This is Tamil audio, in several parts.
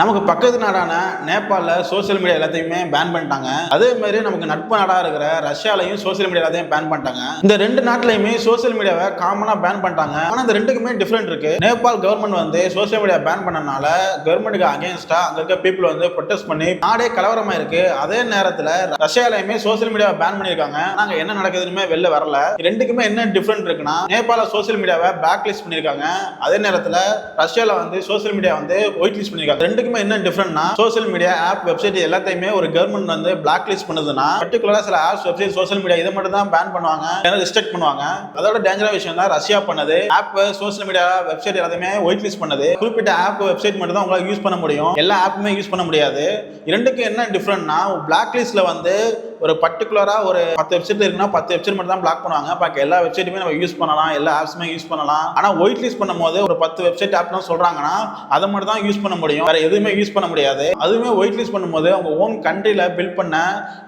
நமக்கு பக்கத்து நாடான நேபாளில் சோசியல் மீடியா எல்லாத்தையுமே பேன் பண்ணிட்டாங்க. அதே மாதிரி நமக்கு நட்பு நாடாக இருக்கிற ரஷ்யாலையும் சோசியல் மீடியா எல்லாத்தையும் பேன் பண்ணிட்டாங்க. இந்த ரெண்டு நாட்டிலையுமே சோசியல் மீடியாவை காமனாக பேன் பண்ணிட்டாங்க. ஆனால் இந்த ரெண்டுக்குமே டிஃப்ரெண்ட் இருக்கு. நேபாள் கவர்மெண்ட் வந்து சோசியல் மீடியா பேன் பண்ணனால கவர்மெண்ட்டுக்கு அகேன்ஸ்டா அங்க இருக்க பீப்புள் வந்து ப்ரொடெஸ்ட் பண்ணி நாடே கலவரமா இருக்கு. அதே நேரத்தில் ரஷ்யாலையுமே சோசியல் மீடியாவை பேன் பண்ணியிருக்காங்க. நாங்கள் என்ன நடக்குதுன்னு வெளில வரல. ரெண்டுக்குமே என்ன டிஃப்ரெண்ட் இருக்குன்னா, நேபாள சோசியல் மீடியாவை பிளாக் லிஸ்ட் பண்ணியிருக்காங்க. அதே நேரத்தில் ரஷ்யாவில் வந்து சோசியல் மீடியா வந்து ஒயிட் லிஸ்ட் பண்ணியிருக்காங்க. என்ன டிஃபரன்ட்னா, சோசியல் மீடியா ஆப் வெப்சைட் எல்லாத்தையுமே ஒரு கவர்மெண்ட் வந்து பிளாக் லிஸ்ட் பண்ணுதுன்னா, பர்టిక్యులரா சில ஆப்ஸ் வெப்சைட் சோசியல் மீடியா இதை மட்டும் தான் பேன் பண்ணுவாங்க, இல்ல ரெஸ்ட்ரிக்ட் பண்ணுவாங்க. அதோட டேஞ்சரான விஷயம் தான் ரஷ்யா பண்ணது. ஆப் சோசியல் மீடியா வெப்சைட் எல்லாத்தையுமே ஒயிட் லிஸ்ட் பண்ணுது. குறிப்பிட்ட ஆப் வெப்சைட் மட்டும் தான் உங்களால யூஸ் பண்ண முடியும், எல்லா ஆப்புமே யூஸ் பண்ண முடியாது. இரண்டுக்கு என்ன டிஃபரன்ட்னா, பிளாக் லிஸ்ட்ல வந்து ஒரு பர்టిక్యులரா ஒரு 10 வெப்சைட் இருக்குன்னா 10 வெப்சைட் மட்டும் தான் பிளாக் பண்ணுவாங்க. பாக்கி எல்லா வெப்சைட்டுமே நம்ம யூஸ் பண்ணலாம், எல்லா ஆப்ஸுமே யூஸ் பண்ணலாம். ஆனா ஒயிட் லிஸ்ட் பண்ணும்போது ஒரு 10 வெப்சைட் ஆப்னு சொல்றாங்கன்னா அதை மட்டும் தான் யூஸ் பண்ண முடியும், வேற எதுவுமே யூஸ் பண்ண முடியாது. அதுவுமே ஒயிட் லிஸ்ட் பண்ணும்போது அவங்க ஓன் கண்ட்ரில பில்ட் பண்ண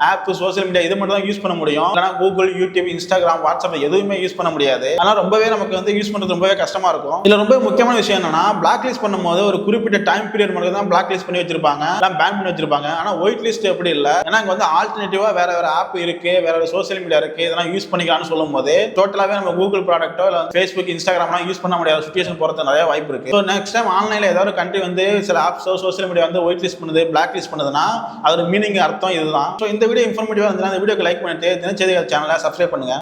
ஆப் சோசியல் மீடியா இது மட்டும் தான் யூஸ் பண்ண முடியும். இல்லனா கூகுள், யூடியூப், இன்ஸ்டாகிராம், வாட்ஸ்அப் எதுவுமே யூஸ் பண்ண முடியாது. ஆனா ரொம்பவே நமக்கு வந்து யூஸ் பண்றது ரொம்பவே கஷ்டமா இருக்கும். இதுல ரொம்ப முக்கியமான விஷயம் என்னன்னா, பிளாக் லிஸ்ட் பண்ணும்போது ஒரு குறிப்பிட்ட டைம் பீரியட் மட்டும் தான் பிளாக் லிஸ்ட் பண்ணி வச்சிருப்பாங்க, எல்லாம் பேன் பண்ணி வச்சிருப்பாங்க. ஆனா ஒயிட் லிஸ்ட் எப்படி இல்ல, ஏன்னா இங்க வந்து ஆல்டர்னேட்டிவா வேற வேற ஆப் இருக்கு, வேற சோசியல் மீடியா இருக்கு, இதெல்லாம் யூஸ் பண்ணிக்கலாம்னு சொல்லும்போது டோட்டலாவே நம்ம கூகுள் ப்ராடக்ட்டோ இல்ல Facebook, இன்ஸ்டாகிராம்லாம் யூஸ் பண்ண முடியாத சிச்சுவேஷன் போறது நிறைய வாய்ப்பு இருக்கு. சோ நெக்ஸ்ட் டைம் ஆன்லைன்ல ஏதாவது ஒரு கண்ட்ரி வந்து சில ஆப்ஸ் சோசியல் மீடியா வந்து ஒயிட் லிஸ்ட் பண்ணுது, பிளாக் லிஸ்ட் பண்ணுதுன்னா அதோட மீனிங் அர்த்தம் இதுதான். சோ இந்த வீடியோ இன்ஃபர்மேட்டிவா இருந்தா இந்த வீடியோக்கு லைக் பண்ணிட்டு தினச்செய்திகள் சேனலை சப்ஸ்கிரைப் பண்ணுங்க.